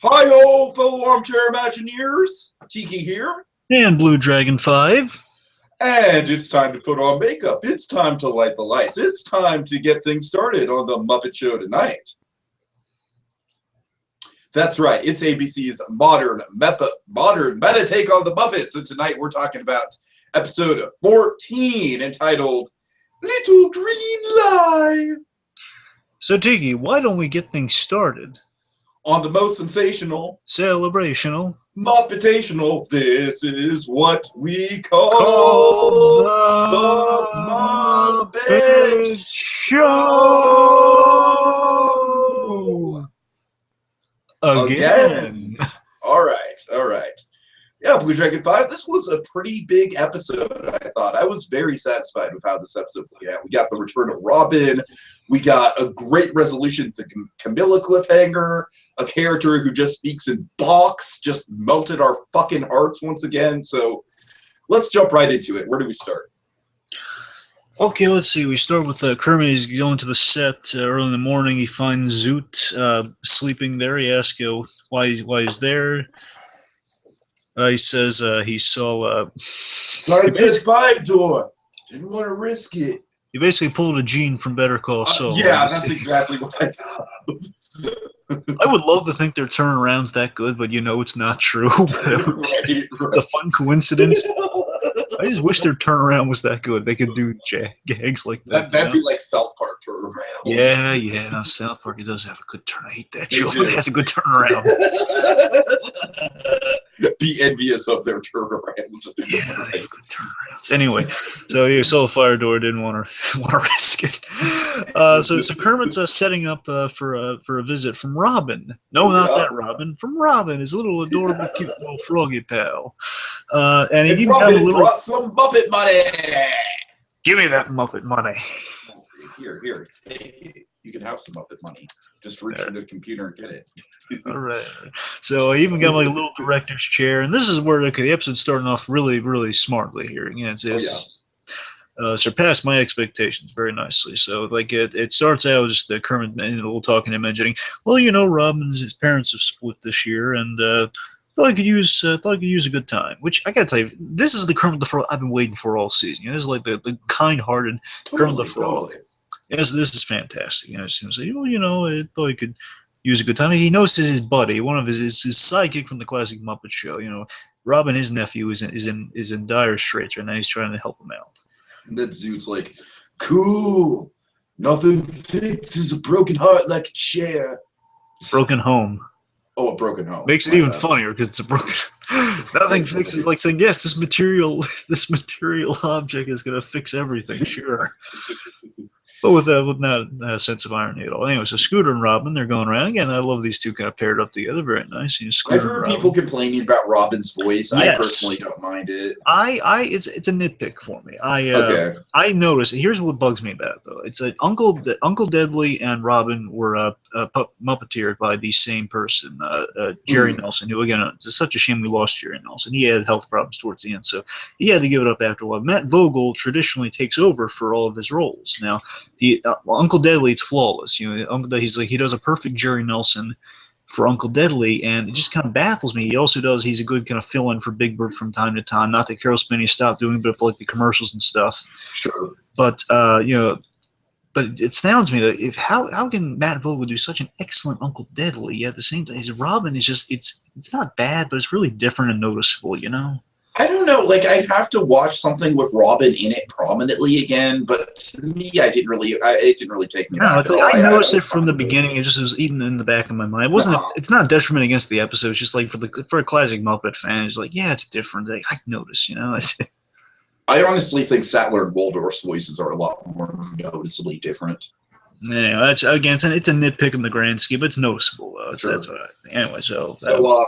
Hi-yo, fellow armchair Imagineers. Tiki here. And BlueDragonFive. And it's time to put on makeup. It's time to light the lights. It's time to get things started on the Muppet Show tonight. That's right. It's ABC's modern meta take on the Muppets. And tonight we're talking about episode 14 entitled Little Green Lie. So, Tiki, why don't we get things started? On the most sensational, celebrational, Muppetational, this is what we call the Muppet Show Again. All right. Yeah, BlueDragonFive, this was a pretty big episode, I thought. I was very satisfied with how this episode played out. We got the return of Robin. We got a great resolution to Camilla cliffhanger. A character who just speaks in box just melted our fucking hearts once again. So let's jump right into it. Where do we start? Okay, let's see. We start with Kermit. He's going to the set early in the morning. He finds Zoot sleeping there. He asks why he's there. He says he saw... Sorry, this 5 door. Didn't want to risk it. He basically pulled a Gene from Better Call Saul. Yeah, that's exactly what I thought. I would love to think their turnaround's that good, but it's not true. Right. It's a fun coincidence. I just wish their turnaround was that good. They could do gags like that. That'd be like South Park turnaround. Yeah. South Park, it does have a good turn. I hate that show, but it has a good turnaround. Be envious of their turnaround. Yeah, they have good turnarounds. Anyway, so he saw a fire door, didn't want to risk it. So Kermit's setting up for a visit from Robin. No, not that Robin. From Robin, his little adorable, cute little froggy pal. And he even got a little. Brought some Muppet money. Give me that Muppet money. Here. You can have some Muppet money. Just reach into the computer and get it. All right. So I even got like a little director's chair, and this is where the episode's starting off really, really smartly here. Again, it's surpassed my expectations very nicely. So like it starts out just the Kermit and a little talking and mentioning, well, his parents have split this year, and thought I could use a good time. Which I gotta tell you, this is the Kermit the Frog I've been waiting for all season. This is like the kind-hearted Kermit the Frog. Totally. Yes, this is fantastic. It's him say, I thought he could use a good time. He notices his buddy, one of his sidekick from the classic Muppet Show. Robin, his nephew, is in dire straits right now. He's trying to help him out. And then Zoot's like, cool. Nothing fixes a broken heart like a chair. Broken home. Oh, a broken home. Makes it even funnier because it's a broken. Nothing fixes like saying, yes, this material object is gonna fix everything. Sure. But with not a sense of irony at all. Anyway, so Scooter and Robin, they're going around. Again, I love these two kind of paired up together. Very nice. I've heard people complaining about Robin's voice. Yes. I personally don't mind it. It's a nitpick for me. I noticed. Here's what bugs me about it, though. It's that Uncle Deadly and Robin were Muppeteered by the same person, Jerry Nelson, who, again, it's such a shame we lost Jerry Nelson. He had health problems towards the end, so he had to give it up after a while. Matt Vogel traditionally takes over for all of his roles. Now, Uncle Deadly, it's flawless. He does a perfect Jerry Nelson for Uncle Deadly, and it just kind of baffles me. He's a good kind of fill-in for Big Bird from time to time. Not that Carol Spinney stopped doing, but like the commercials and stuff. Sure. But but it astounds me that how can Matt Vogel do such an excellent Uncle Deadly, yet at the same time his Robin is just it's not bad, but it's really different and noticeable. I don't know. Like, I'd have to watch something with Robin in it prominently again, but to me, it didn't really take me. No, I noticed it from the beginning. It just was eating in the back of my mind. It wasn't. It's not a detriment against the episode. It's just like for a classic Muppet fan, it's like, yeah, it's different. I notice, I honestly think Sattler and Waldorf's voices are a lot more noticeably different. Anyway, it's a nitpick in the grand scheme, but it's noticeable. That's what I think. Anyway, so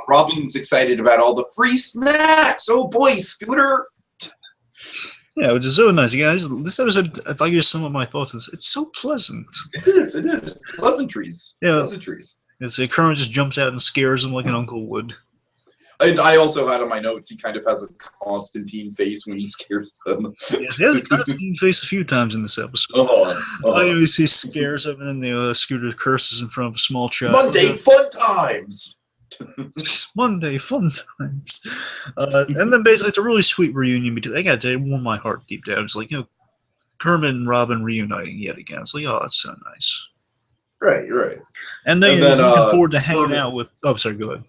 Robin's excited about all the free snacks. Oh boy, Scooter! Yeah, which is so nice. Again, this episode, if I give some of my thoughts, it's so pleasant. It is. Pleasantries. Yeah. Pleasantries. It's Kermit just jumps out and scares him like an uncle would. And I also had on my notes, he kind of has a Constantine face when he scares them. Yes, he has a Constantine face a few times in this episode. He scares him, and then the Scooter curses in front of a small child. Monday fun times! Monday, fun times. And then basically it's a really sweet reunion between. I gotta tell you, it warmed my heart deep down. It's like, you know, Kermit and Robin reuniting yet again. It's like, oh, it's so nice. Right. And then he's looking forward to hanging out with. Oh, sorry, go ahead.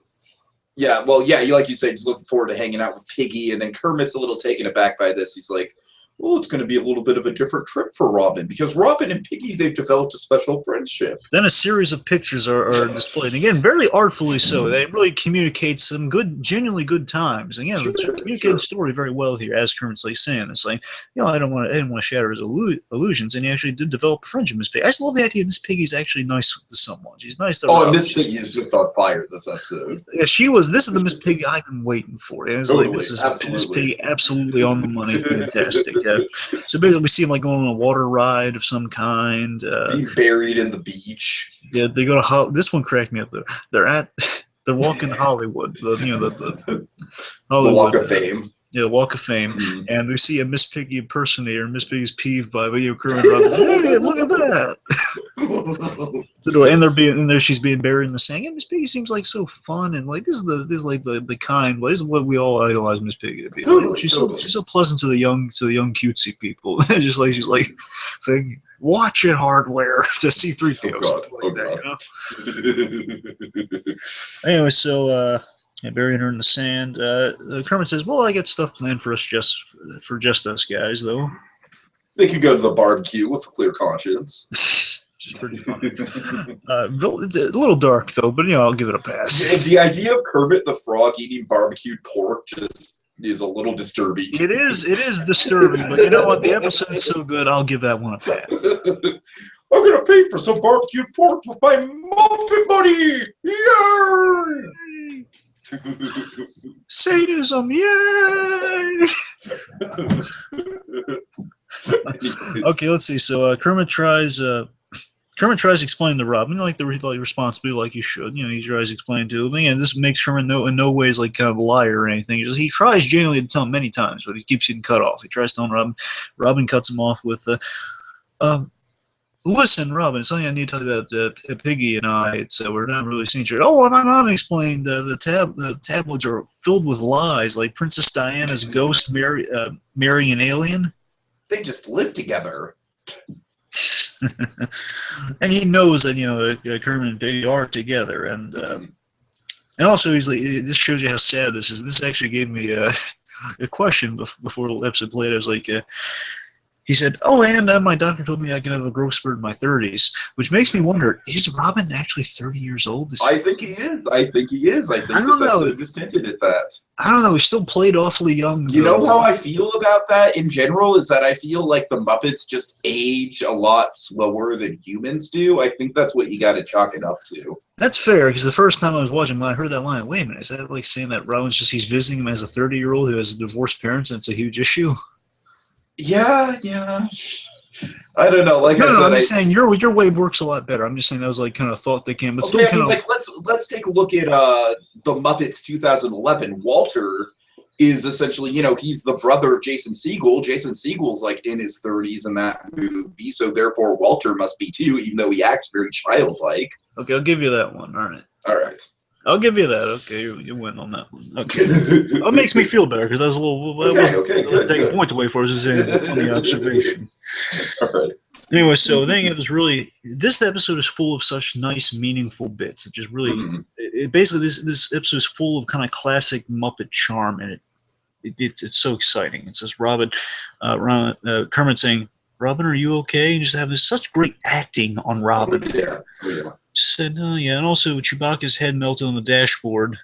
Yeah, well, yeah, like you say, he's looking forward to hanging out with Piggy, and then Kermit's a little taken aback by this. He's like, well, it's going to be a little bit of a different trip for Robin, because Robin and Piggy, they've developed a special friendship. Then a series of pictures are displayed. Again, very artfully so. They really communicate some good, genuinely good times. Again, they communicate the story very well here, as Kermit's like saying. It's like, you know, I didn't want to shatter his illusions, and he actually did develop a friendship with Miss Piggy. I just love the idea Miss Piggy's actually nice to someone. She's nice to Robin. And Miss Piggy is just on fire this episode. Yeah, she was. This is the Miss Piggy I've been waiting for. It was totally, like, this is Miss Piggy, absolutely on the money, fantastic. So basically, we see him like going on a water ride of some kind. Being buried in the beach. Yeah, they go to this one cracked me up. They're walking Hollywood. The Hollywood Walk of Fame. Yeah, the Walk of Fame, and we see a Miss Piggy impersonator. Miss Piggy's peeved by, you know, Kermit Robin. Hey, look at that! And there she's being buried in the sand. And Miss Piggy seems like so fun, and like this is the kind. This is what we all idolize Miss Piggy to be. Totally, she's so pleasant to the young cutesy people. She's like saying, "Watch it, hardware," to C-3PO. Anyway, so. And burying her in the sand. Kermit says, "Well, I got stuff planned for us, just us guys, though." They could go to the barbecue with a clear conscience. Which is pretty funny. It's a little dark though, but you know, I'll give it a pass. The idea of Kermit the Frog eating barbecued pork just is a little disturbing. It is disturbing, but you know what? The episode's so good, I'll give that one a pass. I'm gonna pay for some barbecued pork with my Muppet money! Yay! Sadism, yay! Okay, let's see. So Kermit tries explaining to Robin, like the responsibility, like you should. You know, he tries explaining to him, and this makes Kermit in no ways like kind of a liar or anything. He tries genuinely to tell him many times, but he keeps getting cut off. He tries telling Robin. Robin cuts him off with, "Listen, Robin, something I need to tell you about Piggy and I. It's we're not really seeing each other." "Oh, my mom explained the tabloids are filled with lies, like Princess Diana's ghost marrying an alien." They just live together. And he knows that, you know, Kermit and Piggy are together, and also he's like, this shows you how sad this is. This actually gave me a question before the episode played. I was like. He said, "Oh, and my doctor told me I can have a growth spurt in my 30s," which makes me wonder, is Robin actually 30 years old? I think he is. I think this episode just hinted at that. I don't know. He still played awfully young. You know how I feel about that in general is that I feel like the Muppets just age a lot slower than humans do. I think that's what you got to chalk it up to. That's fair, because the first time I was watching, when I heard that line, wait a minute, is that like saying that Robin's he's visiting him as a 30-year-old who has divorced parents and it's a huge issue? Yeah. I don't know. Like I'm just saying your way works a lot better. I'm just saying that was like kind of thought that came, but still kind of. Like let's take a look at the Muppets 2011. Walter is essentially, you know, he's the brother of Jason Segel. Jason Segel's like in his 30s in that movie, so therefore Walter must be too, even though he acts very childlike. Okay, I'll give you that one. All right. I'll give you that. Okay, you win on that one. Okay, that makes me feel better because I was a little. Good. Taking points away for us is a funny observation. All right. Anyway, so then this episode is full of such nice, meaningful bits. It just really, basically this episode is full of kind of classic Muppet charm, and it's so exciting. It says Kermit saying, "Robin, are you okay?" And just have such great acting on Robin. Yeah. Said, "Oh yeah," and also Chewbacca's head melted on the dashboard.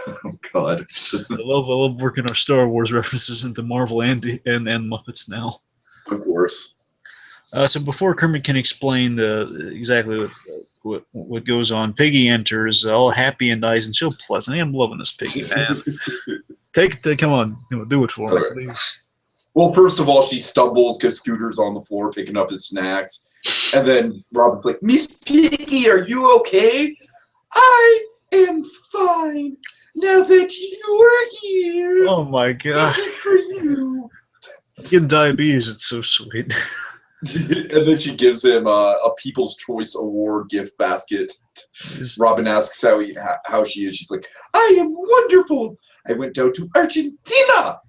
Oh God! I love working our Star Wars references into Marvel and Muppets now. Of course. So before Kermit can explain exactly what goes on, Piggy enters, all happy and nice and so pleasant. I'm loving this Piggy, man. Come on, do it for me, please. Well, first of all, she stumbles because Scooter's on the floor picking up his snacks. And then Robin's like, "Miss Piggy, are you okay?" "I am fine. Now that you are here." Oh my God. This is for you. Getting diabetes, it's so sweet. And then she gives him a People's Choice Award gift basket. Robin asks how she is. She's like, I am wonderful. I went down to Argentina,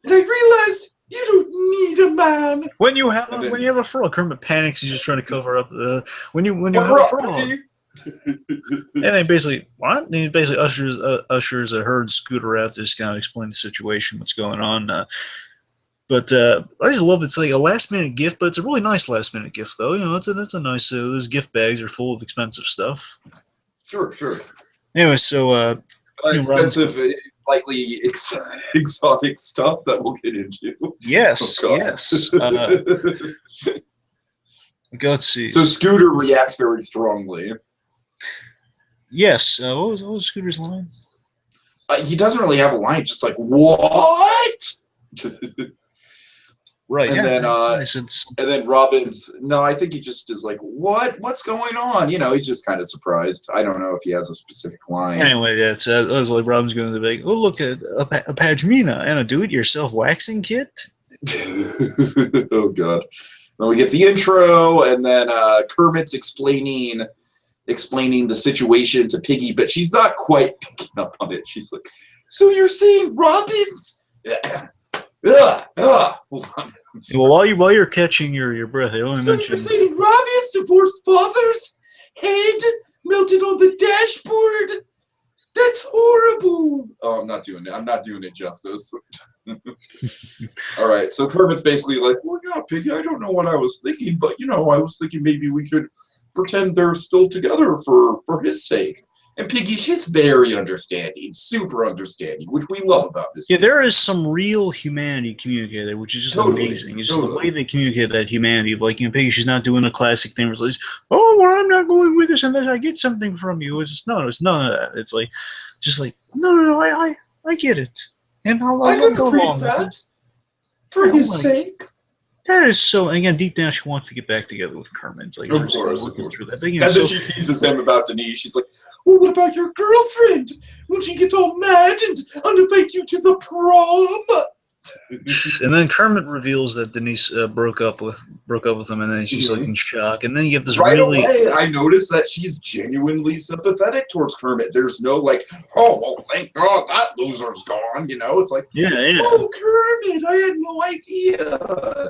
and I realized you don't need a man. When you have a frog, Kermit panics. He's just trying to cover up the when you have a frog. And then basically what? And he basically ushers a herd scooter out to just kind of explain the situation, what's going on. But I just love it's like a last-minute gift, but it's a really nice last-minute gift, though. You know, it's a nice. Those gift bags are full of expensive stuff. Sure. Anyway, so expensive, slightly exotic stuff that we'll get into. Yes, yes. Let's see. So Scooter reacts very strongly. Yes. What was Scooter's line? He doesn't really have a line. Just like what? Right. And then Robin's I think he just is like, what's going on? You know, he's just kind of surprised. I don't know if he has a specific line. Anyway, yeah, it was like Robin's going to be like, oh, look at a Pajmina and a do-it-yourself waxing kit. Oh god. Then we get the intro, and then Kermit's explaining the situation to Piggy, but she's not quite picking up on it. She's like, so you're saying Robin's hold on. Well, while you're catching your breath, I only mentioned. You're saying Robin's divorced father's head melted on the dashboard? That's horrible. Oh, I'm not doing it justice. All right, so Kermit's basically like, well, yeah, Piggy, I don't know what I was thinking, but I was thinking maybe we could pretend they're still together for his sake. And Piggy, she's very understanding, super understanding, which we love about this. Yeah, there is some real humanity communicated there, which is just amazing. It's just the way they communicate that humanity. Like, Piggy, she's not doing a classic thing where it's like, oh, well, I'm not going with this unless I get something from you. It's none of that. It's like, just like, no, I get it. And I'll go along with it. For his sake. That is so. Again, deep down, she wants to get back together with Kermit. It's like, of course. Through that. But, and then she teases him about Denise. She's like, well, what about your girlfriend? Won't she get all mad and invite you to the prom? And then Kermit reveals that Denise broke up with him, and then she's like in shock. And then you have this away, I noticed that she's genuinely sympathetic towards Kermit. There's no like, oh well, thank God that loser's gone. It's like, oh Kermit, I had no idea.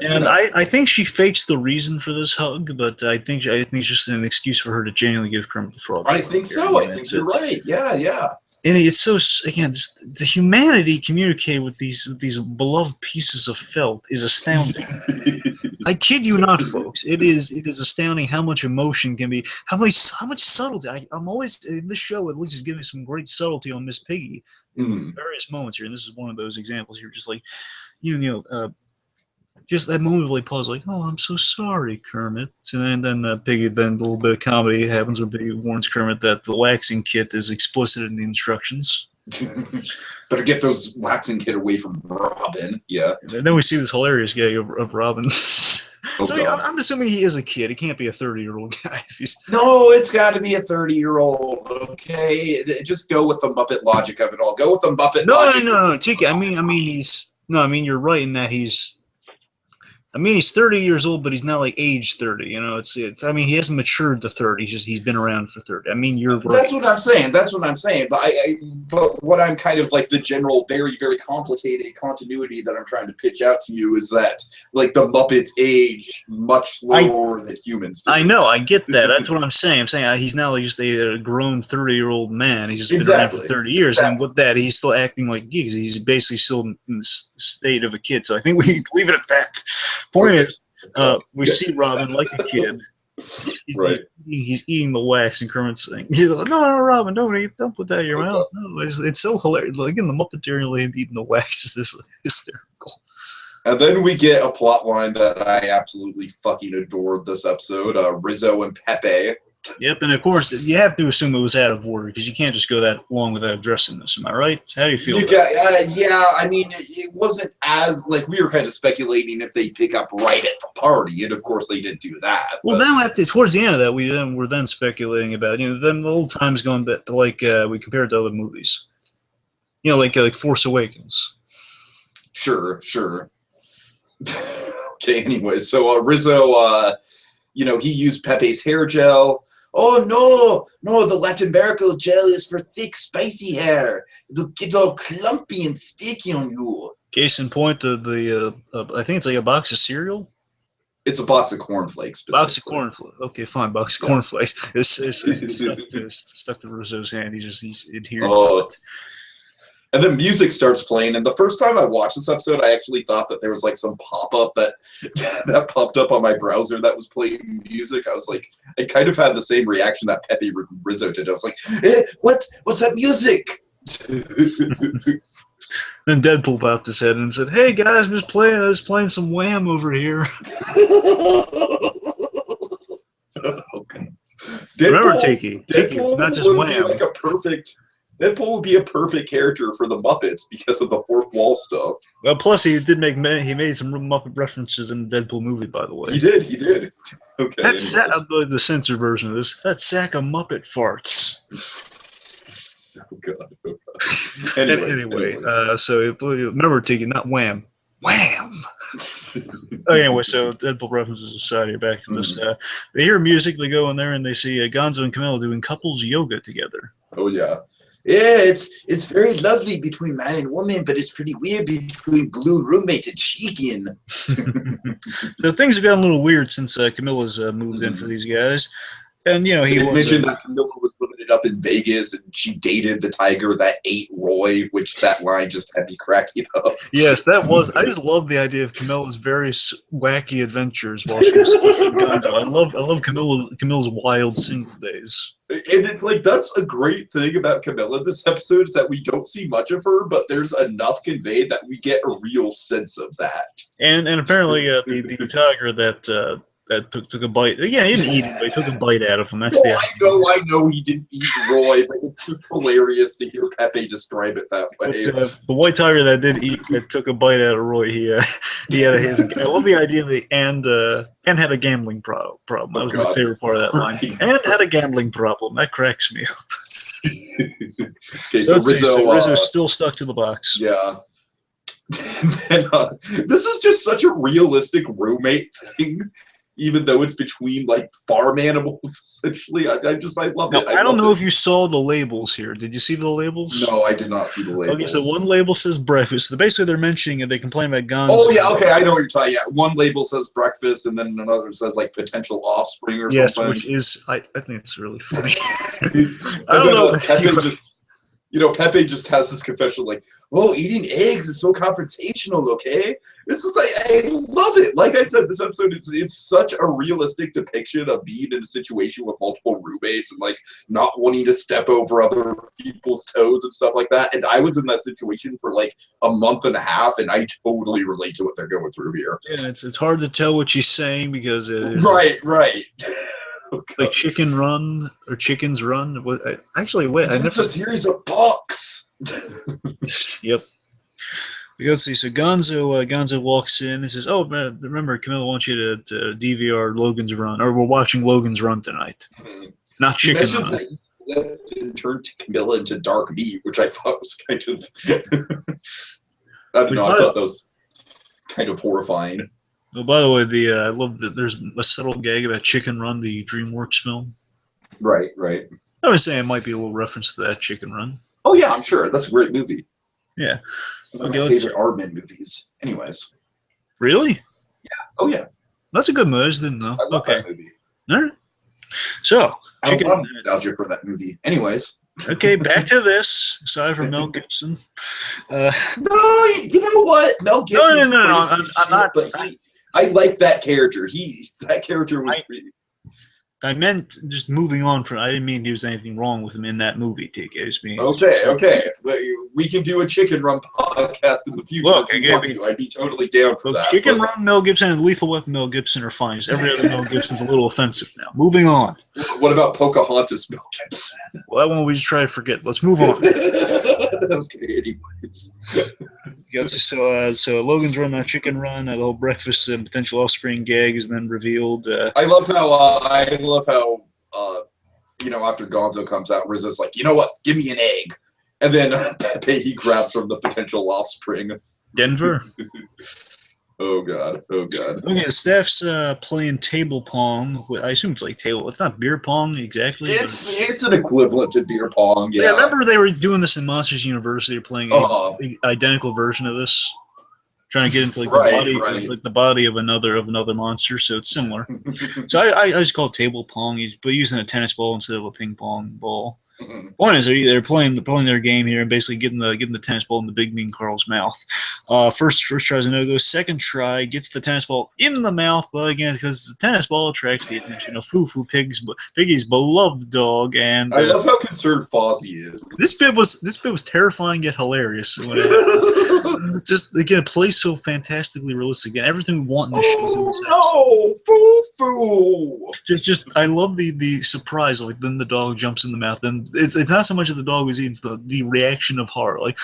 And I think she fakes the reason for this hug, but I think it's just an excuse for her to genuinely give Kermit the Frog. I think so. I think you're right. Yeah. And it's so, again, the humanity communicated with these beloved pieces of felt is astounding. I kid you not, folks. It is astounding how much emotion can be, how much subtlety. I'm always in this show. At least is giving some great subtlety on Miss Piggy in various moments here, and this is one of those examples. You're just like, just that moment of like pause, like, oh, I'm so sorry, Kermit. And then Piggy, then a little bit of comedy happens where Piggy warns Kermit that the waxing kit is explicit in the instructions. Better get those waxing kit away from Robin. Yeah. And then we see this hilarious gag of Robin. I'm assuming he is a kid. He can't be a 30-year-old guy. No, it's got to be a 30-year-old. Okay, just go with the Muppet logic of it all. Go with the Muppet logic. No, Tiki. I mean, you're right in that he's 30 years old, but he's not like age 30. He hasn't matured to 30. He's been around for 30. I mean, you're right. That's what I'm saying. But what I'm kind of like the general, very, very complicated continuity that I'm trying to pitch out to you is that like the Muppets age much slower than humans do. I know. I get that. That's what I'm saying. I'm saying he's now like just a grown 30-year-old man. He's just been around for 30 years, and with that, he's still acting like he's basically still in the state of a kid. So I think we can leave it at that. Point is, we see Robin like a kid. He's eating the wax, and Kermit's saying, no, Robin, don't put that in your mouth. No, it's so hilarious. Like in the Muppeteering land, eating the wax is this hysterical. And then we get a plot line that I absolutely fucking adored this episode. Rizzo and Pepe. Yep, and of course, you have to assume it was out of order because you can't just go that long without addressing this. Am I right? How do you feel? Yeah, I mean, it wasn't as, like, we were kind of speculating if they pick up right at the party, and of course they didn't do that. Well, then towards the end of that, we're then speculating about, then the old times going back to, like, we compared to other movies. Like Force Awakens. Sure. Okay, anyway, so Rizzo, he used Pepe's hair gel. Oh, no, the Latin American gel is for thick, spicy hair. It'll get all clumpy and sticky on you. Case in point, I think it's like a box of cereal. It's a box of cornflakes. Box of cornflakes. Okay, fine. Box of cornflakes. It's stuck to Rizzo's hand. He's adhered to it. And then music starts playing, and the first time I watched this episode, I actually thought that there was like some pop-up that popped up on my browser that was playing music. I was like, I kind of had the same reaction that Pepe Rizzo did. I was like, what's that music? Then Deadpool popped his head and said, "Hey guys, I'm just playing some Wham over here." Okay. Remember, Tiki, it's not just Wham. Deadpool would be a perfect character for the Muppets because of the fourth wall stuff. Well, plus he made some Muppet references in the Deadpool movie, by the way. He did. Okay. That's the censored version of this. That sack of Muppet farts. Oh god. Anyway, so remember, Tiki, not Wham. Wham! Anyway, so Deadpool references aside, here back to this. They hear music, they go in there, and they see Gonzo and Camilla doing couples yoga together. Oh yeah. Yeah, it's very lovely between man and woman, but it's pretty weird between Blue roommate and Chicken. So things have gotten a little weird since Camilla's moved in for these guys. And, he mentioned that Camilla was living up in Vegas and she dated the tiger that ate Roy, which that line just had me cracking up. Yes, that was. I just love the idea of Camilla's various wacky adventures while she was flipping Gonzo. I love Camilla's wild single days. And it's like, that's a great thing about Camilla this episode, is that we don't see much of her, but there's enough conveyed that we get a real sense of that. And apparently the tiger that took a bite. Yeah, he didn't eat it, but he took a bite out of him. That's I know he didn't eat Roy, but it's just hilarious to hear Pepe describe it that way. But, the white tiger that took a bite out of Roy, he had a his. I love the idea that and had a gambling problem. That was my favorite part of that line. And had a gambling problem. That cracks me up. Okay, so Rizzo's still stuck to the box. Yeah. And this is just such a realistic roommate thing. Even though it's between like farm animals, essentially, I love it. I don't know if you saw the labels here. Did you see the labels? No, I did not see the labels. Okay, so one label says breakfast. So basically, they're mentioning it. They complain about Gonzo. Oh yeah, okay, I know what you're talking about. One label says breakfast, and then another says like potential offspring or something. Yes, which is I think it's really funny. I don't know. Pepe just has this confession like, "Oh, eating eggs is so confrontational." Okay. This is like, I love it. Like I said, this episode it's such a realistic depiction of being in a situation with multiple roommates and like not wanting to step over other people's toes and stuff like that. And I was in that situation for like a month and a half, and I totally relate to what they're going through here. Yeah, it's hard to tell what she's saying because right. Okay. Like Chicken Run or Chickens Run. Actually, wait, it's a series of books. Yep. Let's see. So Gonzo walks in and says, "Oh, man, remember, Camilla wants you to DVR Logan's Run, or we're watching Logan's Run tonight, not Chicken Run." And turned Camilla into dark meat, which I thought was kind of, I don't know. I thought that was kind of horrifying. Well, by the way, I love that there's a subtle gag about Chicken Run, the DreamWorks film. Right. I was saying it might be a little reference to that Chicken Run. Oh yeah, I'm sure. That's a great movie. Yeah. One of my favorite Aardman movies. Anyways. Really? Yeah. Oh yeah. That's a good movie. I just didn't know. I love that movie. All right. So I have a lot of nostalgia for that movie. Anyways. Okay, back to this. Aside from Mel Gibson. No, you know what? Mel Gibson. No. I'm not. But I like that character. That character was. I meant just moving on from. I didn't mean there was anything wrong with him in that movie. Take it. Okay. We can do a Chicken Run podcast in the future. Look, I'd be totally down for that. Chicken Run Mel Gibson and Lethal Weapon Mel Gibson are fine. Just every other Mel Gibson's a little offensive now. Moving on. What about Pocahontas Mel Gibson? Well, that one we just try to forget. Let's move on. Okay. Anyways. So Logan's Run, not Chicken Run. The whole breakfast and potential offspring gag is then revealed. I love how after Gonzo comes out, Rizzo's like, you know what? Give me an egg, and then Pepe he grabs from the potential offspring. Denver. Oh god. Oh god. Okay, Steph's playing table pong. I assume it's like table. It's not beer pong exactly. It's an equivalent to beer pong. Yeah. I remember they were doing this in Monsters University. They're playing an identical version of this, trying to get into like the body of another monster. So it's similar. So I just call it table pong, but using a tennis ball instead of a ping pong ball. One is they're playing their game here and basically getting the tennis ball in the Big Mean Carl's mouth. First try's a no-go. Second try gets the tennis ball in the mouth, but again because the tennis ball attracts the attention of Foo Piggy's beloved dog. And I love how concerned Fozzie is. This bit was terrifying yet hilarious. Just again, it plays so fantastically realistic. Again, everything we want in this show is in this episode. Foo! Just I love the surprise. Like then the dog jumps in the mouth, and it's not so much that the dog was eating, it's the reaction of horror, like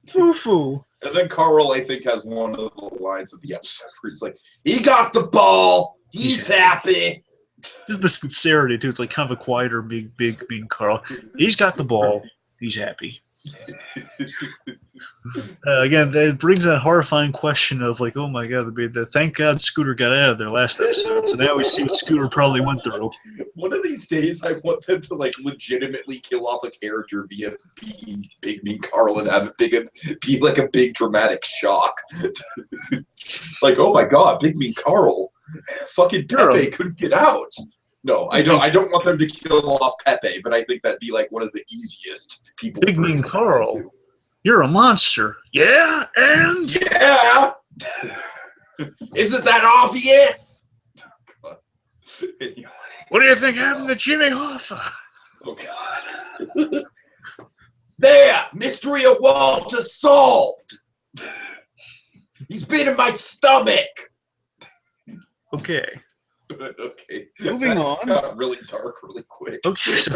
foo. And then Carl, I think, has one of the lines of the episode where he's like, "He got the ball. He's happy." Just the sincerity too. It's like kind of a quieter, big Carl. He's got the ball. He's happy. Again, that brings that horrifying question of like, oh my god, thank God Scooter got out of there last episode. So now we see what Scooter probably went through. One of these days, I want them to like legitimately kill off a character via being Big Mean Carl and have it be like a big dramatic shock. Like, oh my god, Big Mean Carl, fucking Pepe couldn't get out. No, I don't want them to kill off Pepe, but I think that'd be like one of the easiest people. Big Mean Carl, you're a monster. Yeah, and yeah. Isn't that obvious? Anyway. What do you think happened to Jimmy Hoffa? Oh god. There, mystery of Walter solved. He's been in my stomach. Okay. Okay. Moving on. Got really dark really quick. Okay, so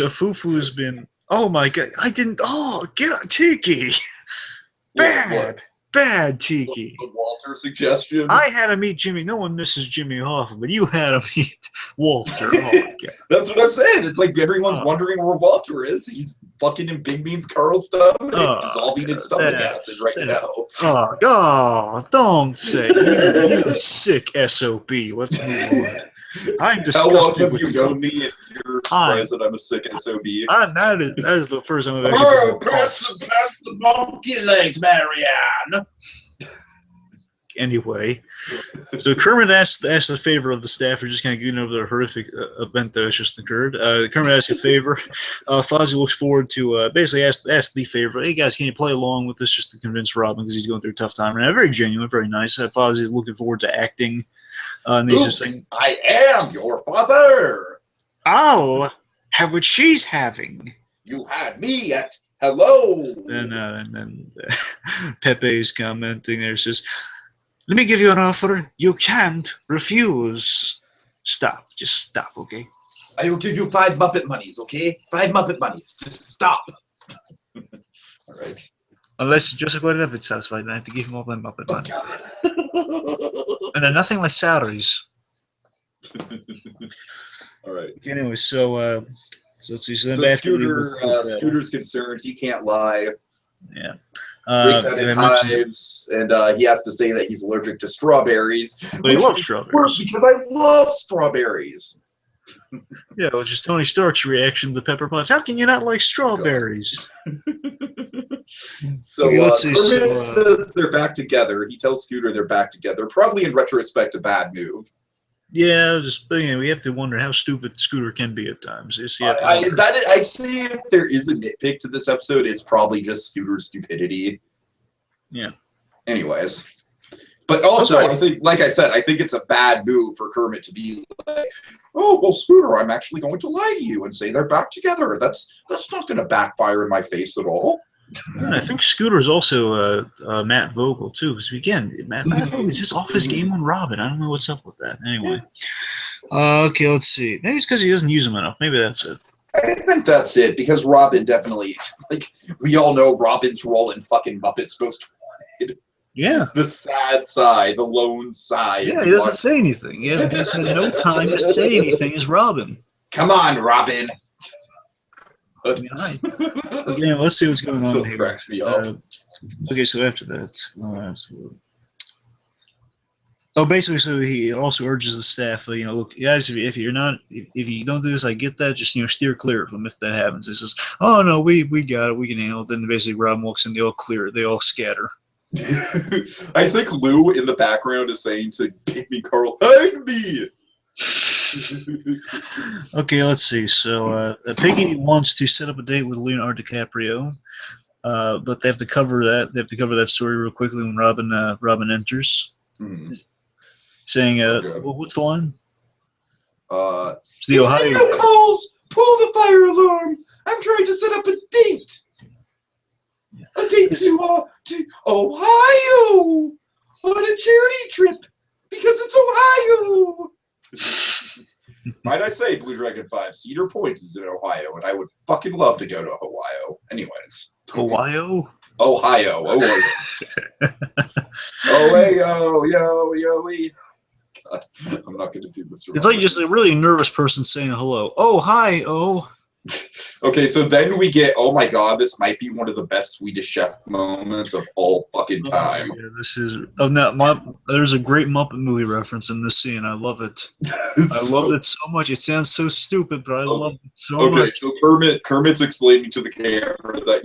Fufu's been. Oh my god! I didn't. Oh, get out, Tiki. Bad Tiki. The Walter suggestion. I had to meet Jimmy. No one misses Jimmy Hoffa, but you had to meet Walter. Oh my god. That's what I'm saying. It's like everyone's wondering where Walter is. He's fucking in Big Mean's Carl stuff and dissolving in stomach acid right now. Oh, don't say you sick SOB. Let's move on. I'm disgusted. How long have you known me and you're surprised that I'm a sick SOB? That is the first time I've ever pass the monkey leg, Marianne. Anyway, so Kermit asked a favor of the staff who are just kind of getting over the horrific event that has just occurred. Kermit asked a favor. Fozzie looks forward to basically ask the favor. Hey guys, can you play along with this just to convince Robin because he's going through a tough time right now? Very genuine, very nice. Fozzie is looking forward to acting. And he's just saying, I am your father. I'll have what she's having. You had me at hello. And then Pepe's commenting there, says, let me give you an offer you can't refuse. Stop. Just stop, okay? I will give you 5 Muppet monies, okay? 5 Muppet monies. Just stop. All right. Unless Joseph Gordon-Levitt satisfied, then I have to give him all my Muppet money. God. And they're nothing like salaries. All right. Anyway, so let's see. So then back to Scooter's concerned. He can't lie. Yeah. Breaks out in hives, and he has to say that he's allergic to strawberries. But he loves strawberries. Because I love strawberries. Yeah, which is Tony Stark's reaction to Pepper Potts. How can you not like strawberries? So Kermit says they're back together. He tells Scooter they're back together. Probably in retrospect, a bad move. Yeah, just we have to wonder how stupid Scooter can be at times. I'd say if there is a nitpick to this episode, it's probably just Scooter's stupidity. Yeah. Anyways. But also, I think, like I said, I think it's a bad move for Kermit to be like, oh, well, Scooter, I'm actually going to lie to you and say they're back together. That's not going to backfire in my face at all. I think Scooter is also Matt Vogel, too. Because, again, Matt Vogel is just off his game on Robin. I don't know what's up with that. Anyway. Okay, let's see. Maybe it's because he doesn't use him enough. Maybe that's it. I think that's it, because Robin definitely, like, we all know Robin's role in fucking Muppets Most Wanted. Yeah. The sad side, the lone side. Yeah, he doesn't say anything. He has no time to say anything as Robin. Come on, Robin. Again, let's see what's going on here. Cracks me up. Okay, so after that, basically, so he also urges the staff, look, guys, if you're not, if you don't do this, I get that. Just steer clear of them if that happens. He says, oh no, we got it, we can handle it. Then basically, Robin walks in, they all clear, they all scatter. I think Lou in the background is saying to Pygmy Carl, hide me. Okay, let's see. So Piggy wants to set up a date with Leonardo DiCaprio, but they have to cover that. They have to cover that story real quickly when Robin enters, saying, well, "What's the line?" It's the Ohio calls. Pull the fire alarm. I'm trying to set up a date. A date to Ohio on a charity trip because it's Ohio. Might I say, BlueDragonFive, Cedar Point is in Ohio, and I would fucking love to go to Ohio. Anyways. Ohio? Ohio. Yo. God, I'm not going to do this. It's like just a really nervous person saying hello. Oh, hi, oh. Okay, so then we get, oh my god, this might be one of the best Swedish Chef moments of all fucking time. Yeah, this is. There's a great Muppet movie reference in this scene. I love it. I love it so much. It sounds so stupid, but I love it so much. Okay, so Kermit's explaining to the camera that,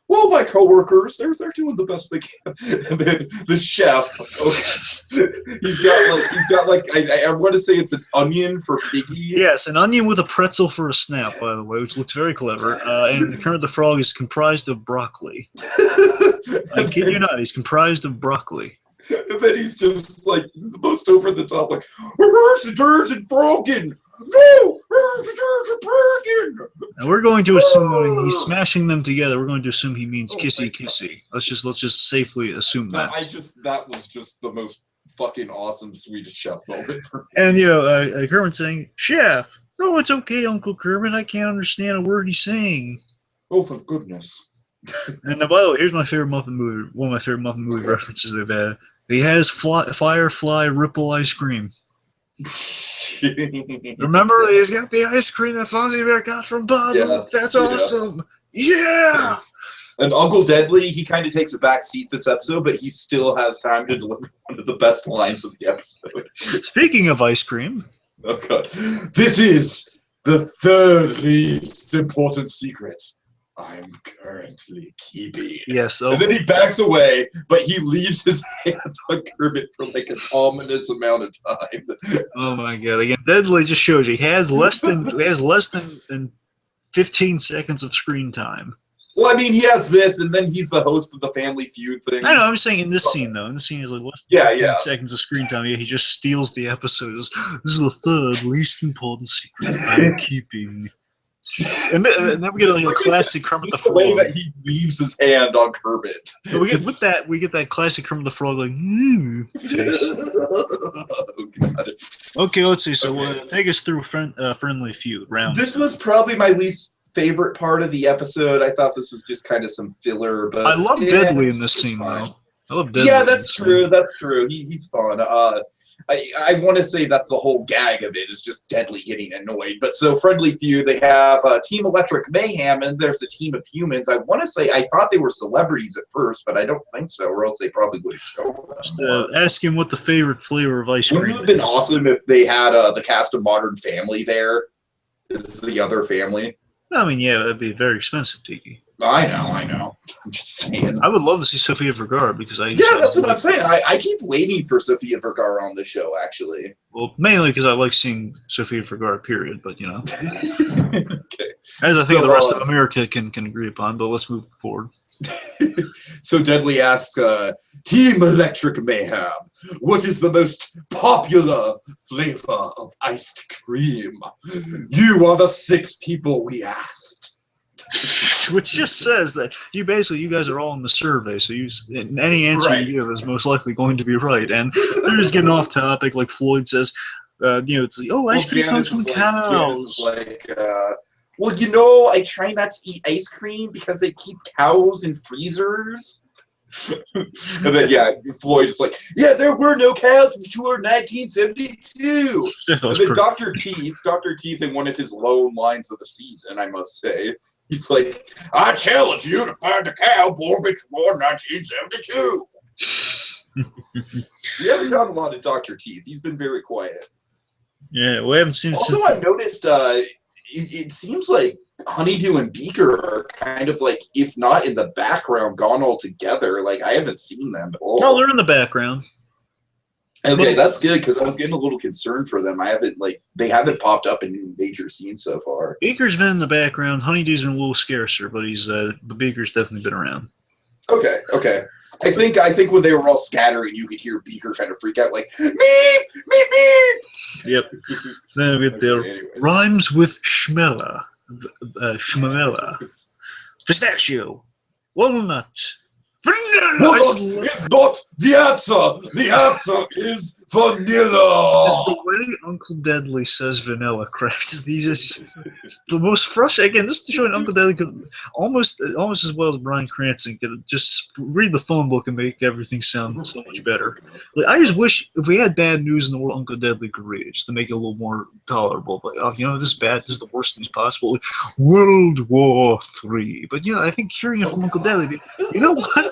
well, my coworkers, they're doing the best they can. And then the chef, he's got like I want to say it's an onion for Piggy. Yes, an onion with a pretzel for a snap, by the way, which looks very clever. And Kermit the Frog is comprised of broccoli. I kid you not, he's comprised of broccoli. And then he's just like the most over the top, like, the dirt is broken. No, the dirt is broken. And we're going to assume when he's smashing them together, we're going to assume he means kissy kissy. Let's just safely assume that. That was just the most fucking awesome Swedish Chef moment for me. And Kermit saying, "Chef, no, it's okay, Uncle Kermit. I can't understand a word he's saying." Oh, for goodness. And by the way, here's my favorite Muppet movie. One of my favorite Muppet movie references they've had. He has Firefly Ripple ice cream. Remember, he's got the ice cream that Fozzie Bear got from Bob. Yeah, that's awesome. Yeah. And Uncle Deadly, he kind of takes a back seat this episode, but he still has time to deliver one of the best lines of the episode. Speaking of ice cream. Okay. This is the third least important secret I'm currently keeping. Yes. And then he backs away, but he leaves his hand on Kermit for like an ominous amount of time. Oh my god! Again, Deadly just shows you he has less than 15 seconds of screen time. Well, I mean, he has this, and then he's the host of the Family Feud thing. I know. I'm saying in this scene, though. In this scene, is like less than 15 seconds of screen time. Yeah, he just steals the episode. This is the third least important secret I'm keeping. And then we get a classic Kermit the Frog. The way that he leaves his hand on Kermit. But we get that classic Kermit the Frog like face. Oh, God. Okay, let's see. So take us through Friendly Feud round. This was probably my least favorite part of the episode. I thought this was just kind of some filler, but I love Deadly in this scene though. I love Deadly. Yeah, that's true. That's true. He's fun. I want to say that's the whole gag of it is just Deadly getting annoyed. But so Friendly Feud, they have Team Electric Mayhem, and there's a team of humans. I want to say I thought they were celebrities at first, but I don't think so, or else they probably would have shown them. Ask him what the favorite flavor of ice cream is. Wouldn't it have been awesome if they had the cast of Modern Family there? This is the other family. I mean, yeah, that'd be very expensive, Tiki. I know. I'm just saying. I would love to see Sofia Vergara because that's what I'm saying. I keep waiting for Sofia Vergara on the show, actually. Well, mainly because I like seeing Sofia Vergara, period. But Okay. As I think the rest of America can agree upon. But let's move forward. So Deadly asks Team Electric Mayhem, what is the most popular flavor of iced cream? You are the 6 people we asked. Which just says that you guys are all in the survey, so any answer you give is most likely going to be right. And they're just getting off topic, like Floyd says. It's like, ice cream comes from cows. Well, I try not to eat ice cream because they keep cows in freezers. And then, yeah, Floyd is like, yeah, there were no cows before 1972. And then Dr. Teeth, in one of his lone lines of the season, I must say, he's like, I challenge you to find a cow born before 1972. We haven't got a lot of Dr. Teeth. He's been very quiet. Yeah, we haven't seen him also, since... I've noticed it seems like Honeydew and Beaker are kind of like, if not in the background, gone altogether. Like, I haven't seen them at all. No, they're in the background. Okay, that's good, because I was getting a little concerned for them. They haven't popped up in any major scenes so far. Beaker's been in the background. Honeydew's been a little scarcer, but the Beaker's definitely been around. Okay. I think when they were all scattering, you could hear Beaker kind of freak out, like, meep, meep, meep. Yep. Then we get the rhymes with Schmella. Schmella. Pistachio. Walnut. Walnut is not the answer. The answer is vanilla. Just the way Uncle Deadly says vanilla cracks. These is the most frustrating. Again, this is showing Uncle Deadly could almost as well as Bryan Cranston could just read the phone book and make everything sound so much better. Like, I just wish if we had bad news in the world, Uncle Deadly could read it just to make it a little more tolerable. Like, oh, this is bad. This is the worst thing possible. Like, World War III. But I think hearing it from Uncle Deadly, you know what?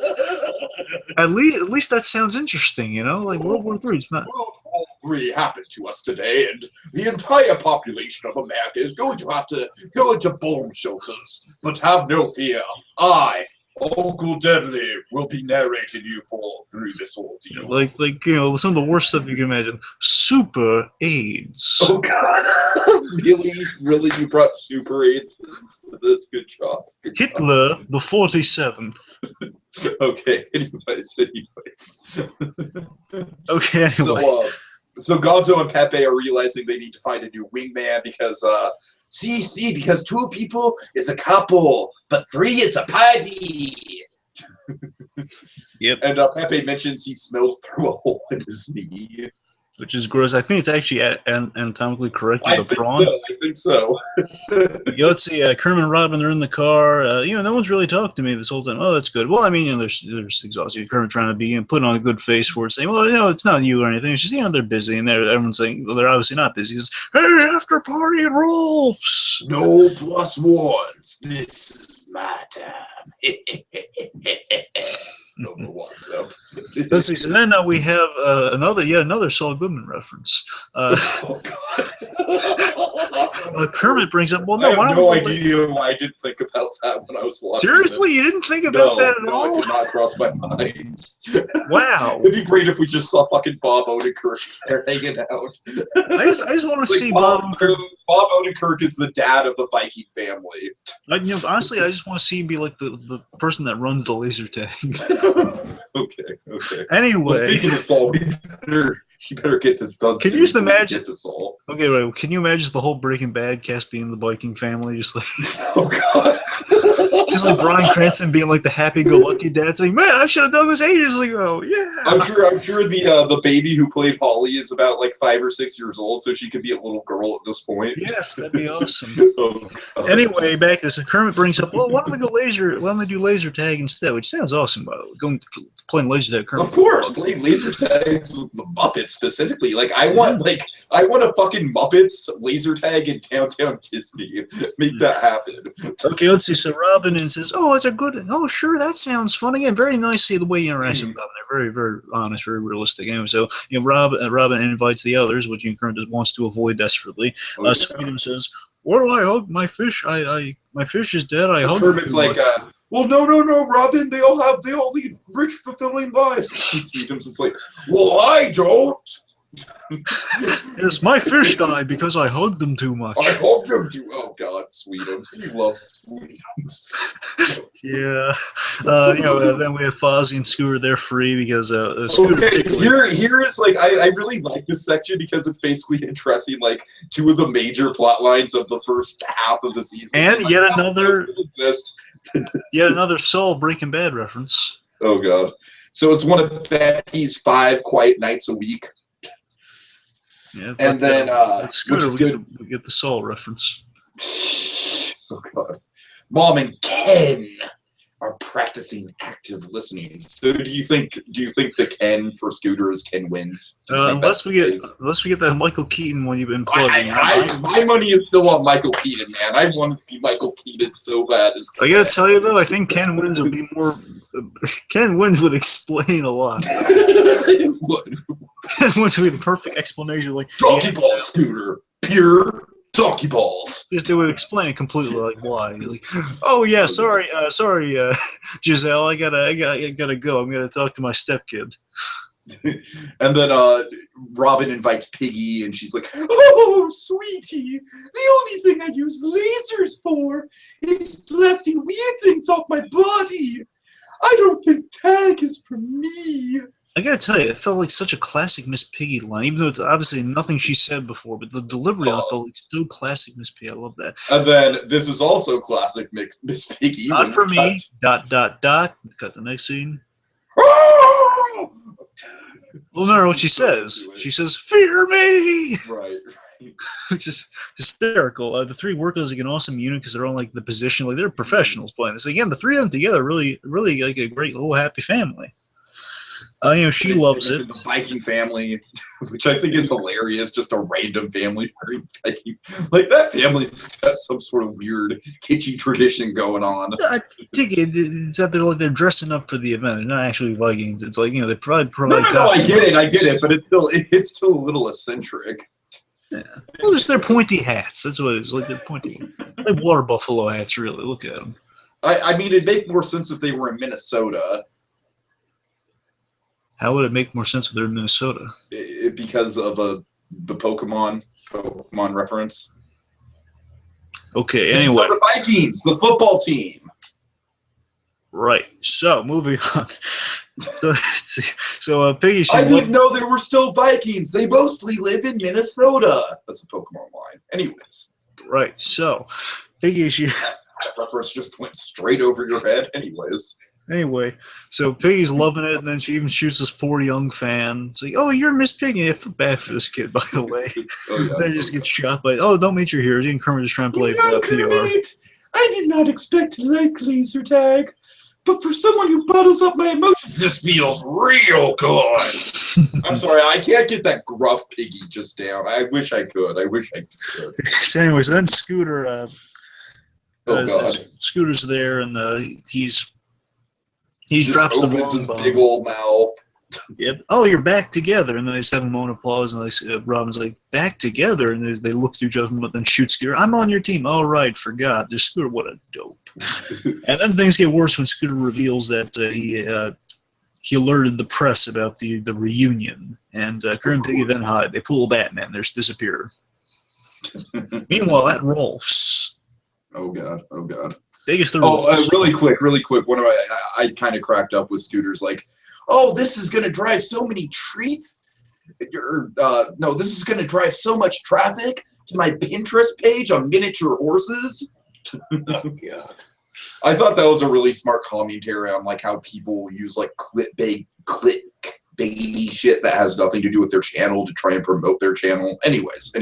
At least that sounds interesting, like World War III. It's not. World War III happened to us today, and the entire population of America is going to have to go into bomb shelters. But have no fear, I, Uncle Deadly, will be narrating you through this whole deal. Like some of the worst stuff you can imagine. Super AIDS. Oh God! Really, you brought Super AIDS into this? Good job. Hitler, the 47th. Okay. Anyways. Okay. Anyway. So Gonzo and Pepe are realizing they need to find a new wingman because because 2 people is a couple, but 3 it's a party. Yep. And Pepe mentions he smells through a hole in his knee, which is gross. I think it's actually anatomically correct with a prawn. I think so. Let's see. Kermit and Robin are in the car. No one's really talked to me this whole time. Oh, that's good. Well, I mean, there's exhausted. Kermit trying to be putting on a good face for it, saying, well, it's not you or anything. It's just, they're busy, and everyone's saying, well, they're obviously not busy. It's, hey, after party at Rolf's. No +1s. This is my time. Let's see. So then we have another Saul Goodman reference. Oh God. Kermit brings up. Well, no, I have no idea why I didn't think about that when I was watching. Seriously, you didn't think about that at all? No, it did not cross my mind. Wow. It'd be great if we just saw fucking Bob Odenkirk there hanging out. I just want to see Bob Odenkirk. Bob Odenkirk is the dad of the Viking family. Honestly, I just want to see him be like the person that runs the laser tag. Okay. Anyway. Well, speaking of Saul, you better get this done. Can you just imagine? To Saul. Okay, right. Can you imagine the whole Breaking Bad cast being the Viking family? Just like. Oh God. Just like Bryan Cranston being like the happy-go-lucky dad, saying, "Man, I should have done this ages ago." Yeah. I'm sure the baby who played Holly is about like 5 or 6 years old, so she could be a little girl at this point. Yes, that'd be awesome. Anyway, back to this. Kermit brings up, well, why don't we do laser tag instead? Which sounds awesome, by the way. Playing laser tag. Kermit. Of course, playing laser tag with the Muppets specifically. Like I want a fucking Muppets laser tag in downtown Disney. Make that happen. Okay, let's see. So Robin says, "Oh, it's a good. Oh, sure, that sounds fun." Again, very nicely the way you interact with Robin. They're very, very honest, very realistic. Anyway, so Robin invites the others, which Kermit wants to avoid desperately. Sweetums says, "Well, I hug my fish. My fish is dead. I hug." Kermit's like, well, no, Robin. They all lead rich, fulfilling lives. Sweetums is like, well, I don't. Yes, my fish died because I hugged them too much. I hugged them too. Oh God, Sweetums, you love Sweetums. Yeah, then we have Fozzie and Scooter. They're free because Scooter. Okay, here is like I really like this section because it's basically addressing like 2 of the major plot lines of the first half of the season. And yet another Saul Breaking Bad reference. Oh God, so it's one of Betty's 5 quiet nights a week. Yeah, and then Scooter, we get the Saul reference. Oh God, Mom and Ken. are practicing active listening. So do you think the Ken for Scooter is Ken wins? Unless we get that Michael Keaton one you've been plugging. My money is still on Michael Keaton, man. I want to see Michael Keaton so bad. I gotta tell you though, I think Ken wins would be more. Ken wins would explain a lot. Ken wins would be the perfect explanation, like Donkey Ball Scooter, pure donkey balls. Just they would explain it completely, like why. Like, oh yeah, sorry, Giselle, I gotta go. I'm gonna talk to my stepkid. And then Robin invites Piggy, and she's like, "Oh, sweetie, the only thing I use lasers for is blasting weird things off my body. I don't think tag is for me." I gotta tell you, it felt like such a classic Miss Piggy line, even though it's obviously nothing she said before, but the delivery on it felt like so classic Miss Piggy. I love that. And then this is also classic Miss Piggy. Not for me, ... Cut the next scene. Well, no, what she says. She says, "Fear me!" Right. Which is hysterical. The three work as like an awesome unit because they're all like the position, like they're professionals playing this. Again, the three of them together really like a great little happy family. She loves it. The Viking family, which I think is hilarious. Just a random family wearing Viking. Like, that family's got some sort of weird, kitschy tradition going on. I think it's that they're dressing up for the event. They're not actually Vikings. It's like, they provide No, I get it, but it's still a little eccentric. Yeah. Well, it's their pointy hats. That's what it is. Like, they're pointy. Like water buffalo hats, really. Look at them. I mean, it'd make more sense if they were in Minnesota. How would it make more sense if they're in Minnesota? Because of the Pokemon reference. Okay, anyway. The Vikings, the football team. Right. So, moving on. So Piggy, she's I didn't know there were still Vikings. They mostly live in Minnesota. That's a Pokemon line. Anyways. Right. So, Piggy, that reference just went straight over your head. Anyway, so Piggy's loving it, and then she even shoots this poor young fan. It's like, "Oh, you're Miss Piggy." I feel bad for this kid, by the way. Oh, yeah. Then he just gets shot by, "Oh, don't meet your heroes." He and Kermit just trying to play PR. I did not expect to like laser tag, but for someone who bottles up my emotions, this feels real good. I'm sorry, I can't get that gruff Piggy just down. I wish I could. So anyways, then Scooter. Oh God. Scooter's there, and he drops the wrong bomb. Big old mouth. Yep. "Oh, you're back together," and then they just have a moment of applause, and Robin's like, "Back together," and they look through each other, but then shoot Scooter. "I'm on your team." "Oh, right, forgot." Just Scooter, what a dope. And then things get worse when Scooter reveals that he alerted the press about the reunion, and Kermit and Piggy then hide. They pull Batman. They disappear. Meanwhile, at Rolf's. Oh God. Really quick. One of I kind of cracked up with Scooter's like, "Oh, this is gonna drive so many treats. No, this is gonna drive so much traffic to my Pinterest page on miniature horses." Oh God. I thought that was a really smart commentary on like how people use like clickbaity shit that has nothing to do with their channel to try and promote their channel. Anyways.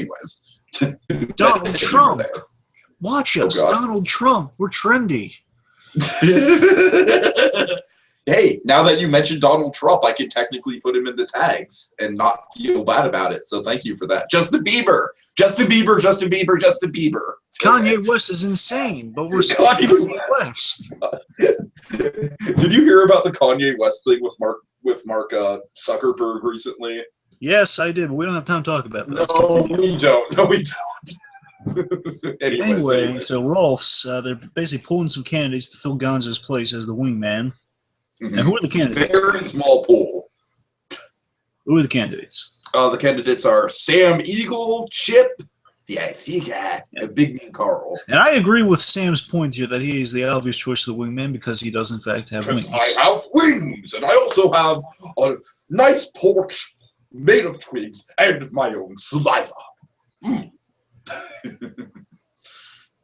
Donald Trump. Watch us, Donald Trump. We're trendy. Hey, now that you mentioned Donald Trump, I can technically put him in the tags and not feel bad about it. So thank you for that. Justin Bieber. Kanye West is insane, but we're still Kanye West. Did you hear about the Kanye West thing with Mark Zuckerberg recently? Yes, I did, but we don't have time to talk about that. No, we don't. Anyway, so Rolf's, they're basically pulling some candidates to fill Gonzo's place as the wingman. Mm-hmm. And who are the candidates? Very small pool. Who are the candidates? The candidates are Sam Eagle, Chip, the IT guy, and Big Man Carl. And I agree with Sam's point here that he is the obvious choice of the wingman because he does, in fact, have wings. I have wings, and I also have a nice porch made of twigs and my own saliva. Mm.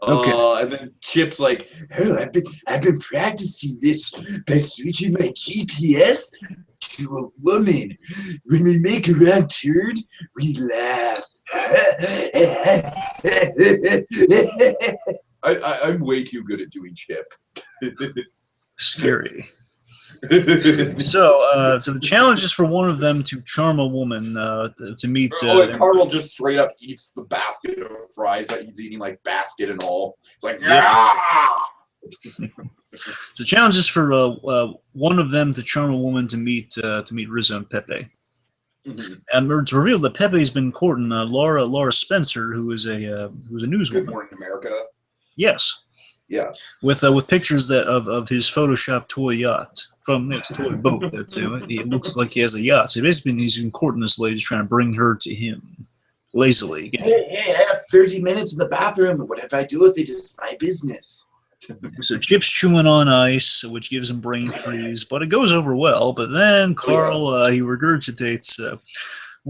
Okay. And then Chip's like, "Oh, I've been practicing this by switching my GPS to a woman. When we make a wrong turn, we laugh." I'm way too good at doing Chip. Scary. So the challenge is for one of them to charm a woman to meet. And Carl just straight up eats the basket of fries that he's eating, like basket and all. It's like, yeah. So challenge is for one of them to charm a woman to meet Rizzo and Pepe. Mm-hmm. And it's revealed that Pepe's been courting Laura Spencer, who is a newswoman. Good Morning America. Yes. Yeah. With pictures of his Photoshop toy yacht from this toy boat. It looks like he has a yacht. So basically, he's been courting this lady, trying to bring her to him lazily. Hey, I have 30 minutes in the bathroom. What if I do it? It's just my business. So Chip's chewing on ice, which gives him brain freeze, but it goes over well. But then Carl, he regurgitates.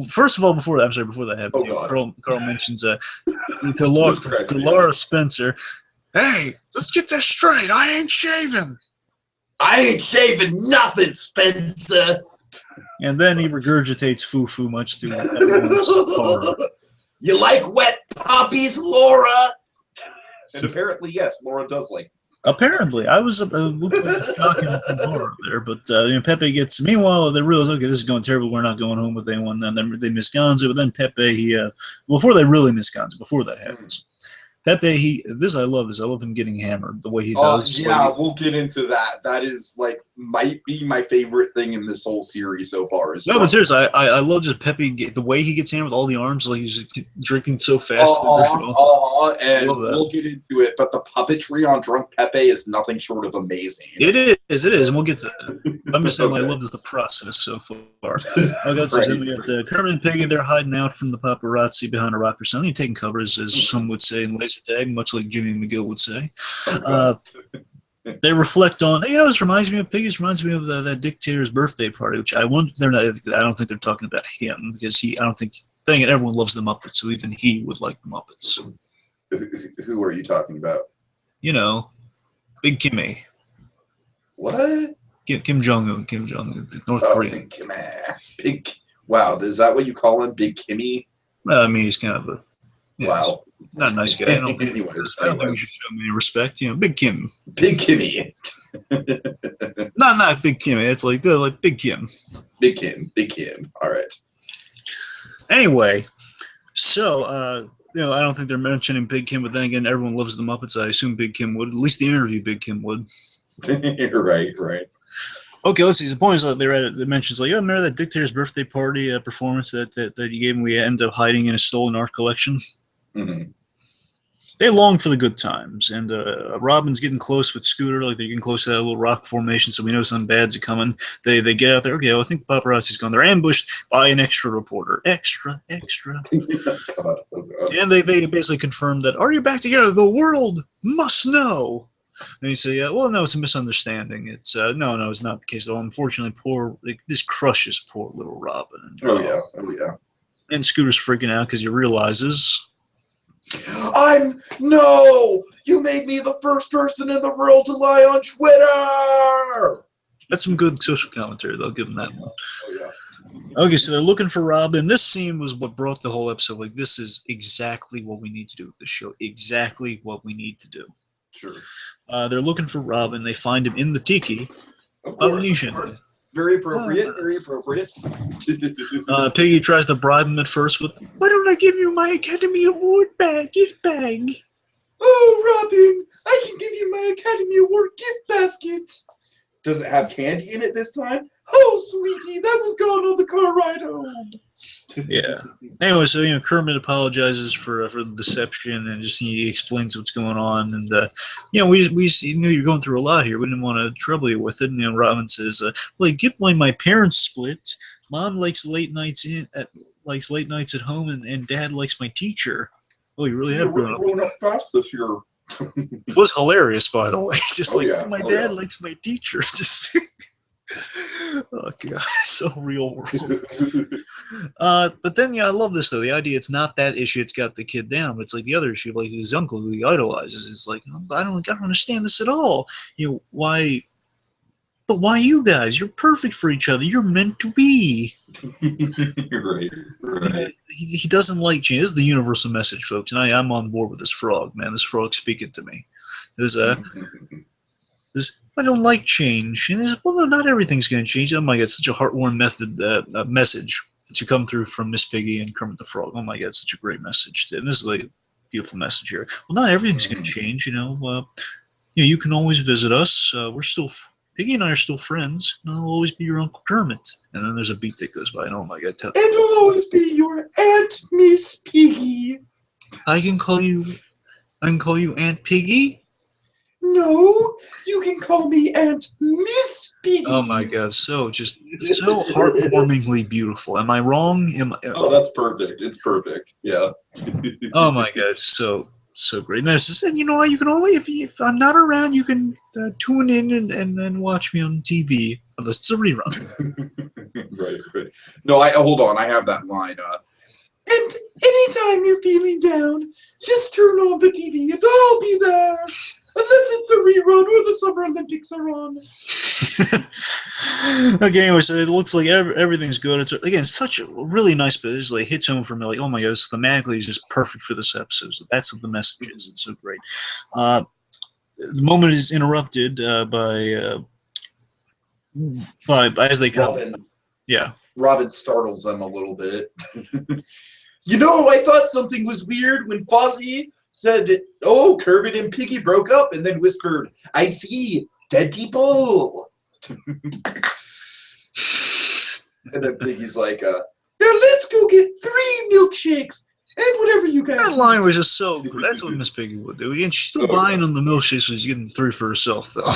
First of all, before that happens, Carl mentions to Laura Spencer, "Hey, let's get this straight. I ain't shaving. I ain't shaving nothing, Spencer." And then he regurgitates foo-foo, much to everyone's horror. You like wet puppies, Laura? And apparently, yes, Laura does like. Apparently, I was shocking horror there, but Pepe gets. Meanwhile, they realize, okay, this is going terrible. We're not going home with anyone. And then they miss Gonzo, but then Pepe, before they really miss Gonzo, before that happens. Pepe, I love this. I love him getting hammered the way he does. Yeah, we'll get into that. That is might be my favorite thing in this whole series so far. But seriously, I love just Pepe, the way he gets hammered with all the arms, like he's drinking so fast. And we'll get into it. But the puppetry on Drunk Pepe is nothing short of amazing. It is, and we'll get to that. I'm just saying, I love the process so far. Then we got Kermit and Piggy. They're hiding out from the paparazzi behind a rock or something, taking covers, as some would say in laser tag, much like Jimmy McGill would say. They reflect on, this reminds me of Piggy. This reminds me of that dictator's birthday party, which I don't think they're talking about him, because everyone loves the Muppets, so even he would like the Muppets. Who are you talking about? Big Kimmy. What? Kim Jong-un, North Korea. Big Wow, is that what you call him, Big Kimmy? Well, I mean, he's kind of a... Wow. Not a nice guy. I don't think we should show him any respect. Big Kim. Big Kimmy. Not Big Kimmy. It's like Big Kim. Big Kim. All right. Anyway, so, I don't think they're mentioning Big Kim, but then again, everyone loves the Muppets. I assume Big Kim would. At least the interview, Big Kim would. Right. Okay, let's see. The point is that they mentions remember that dictator's birthday party performance that you gave him? We end up hiding in a stolen art collection. Mm-hmm. They long for the good times, and Robin's getting close with Scooter, like they're getting close to that little rock formation, so we know something bad's coming. They get out there, okay, I think paparazzi's gone. They're ambushed by an extra reporter. Extra. God. And they basically confirm that, are you back together? The world must know. And you say, well, no, it's a misunderstanding. It's no, it's not the case at all. Unfortunately, this crushes poor little Robin. Oh yeah. And Scooter's freaking out because he realizes... You made me the first person in the world to lie on Twitter! That's some good social commentary, though. Give him that one. Oh, yeah. Okay, so they're looking for Robin. This scene was what brought the whole episode. This is exactly what we need to do with this show. Exactly what we need to do. Sure. They're looking for Robin. They find him in the Tiki. Of course. Very appropriate. Piggy tries to bribe him at first with, why don't I give you my Academy Award gift bag? Oh, Robin, I can give you my Academy Award gift basket. Does it have candy in it this time? Oh, sweetie, that was gone on the car ride home. Yeah. Anyway, so Kermit apologizes for the deception, and just he explains what's going on, and we knew you're going through a lot here. We didn't want to trouble you with it. And Robin says, "Well, you get why my parents split. Mom likes late nights at home, and Dad likes my teacher." Oh, you really have grown up fast this year. It was hilarious, by the way. Just my dad likes my teacher. Just. Oh god, so real world. But then I love this though. The idea it's not that issue. It's got the kid down. But it's like the other issue, like his uncle who he idolizes. It's like I don't understand this at all. Why? But why you guys? You're perfect for each other. You're meant to be. Right. He doesn't like change. This is the universal message, folks. And I'm on board with this frog, man. This frog speaking to me. I don't like change. And there's, well, no, not everything's going to change. Oh my God, such a heartwarming message to come through from Miss Piggy and Kermit the Frog. Oh my God, such a great message. And this is like a beautiful message here. Well, not everything's going to change, you know. You can always visit us. We're still, Piggy and I are still friends. And I'll always be your Uncle Kermit. And then there's a beat that goes by, and oh my God. And I'll always be your Aunt Miss Piggy. I can call you Aunt Piggy? No, you can call me Aunt Miss Piggy. Oh my God, so heartwarmingly beautiful. Am I wrong? Oh, that's perfect. It's perfect. Yeah. Oh my God, so great. And this is, you know, you can only if I'm not around, you can tune in and then watch me on TV unless it's a rerun. Right. No, hold on. I have that line. And anytime you're feeling down, just turn on the TV and I'll be there. Unless it's a rerun or the Summer Olympics are on. Okay, anyway, so it looks like everything's good. It's again such a really nice bit. It like hits home for me. Like, oh my God, thematically is just perfect for this episode. So that's what the message is. It's so great. The moment is interrupted by as they come. Robin. Yeah. Robin startles them a little bit. You know, I thought something was weird when Fozzie said, "Oh, Kermit and Piggy broke up," and then whispered, "I see dead people." And then Piggy's like, "Now let's go get 3 milkshakes and whatever you guys." That line was just so good. That's what Miss Piggy would do. Again, she's still buying on the milkshakes, so she's getting 3 for herself, though.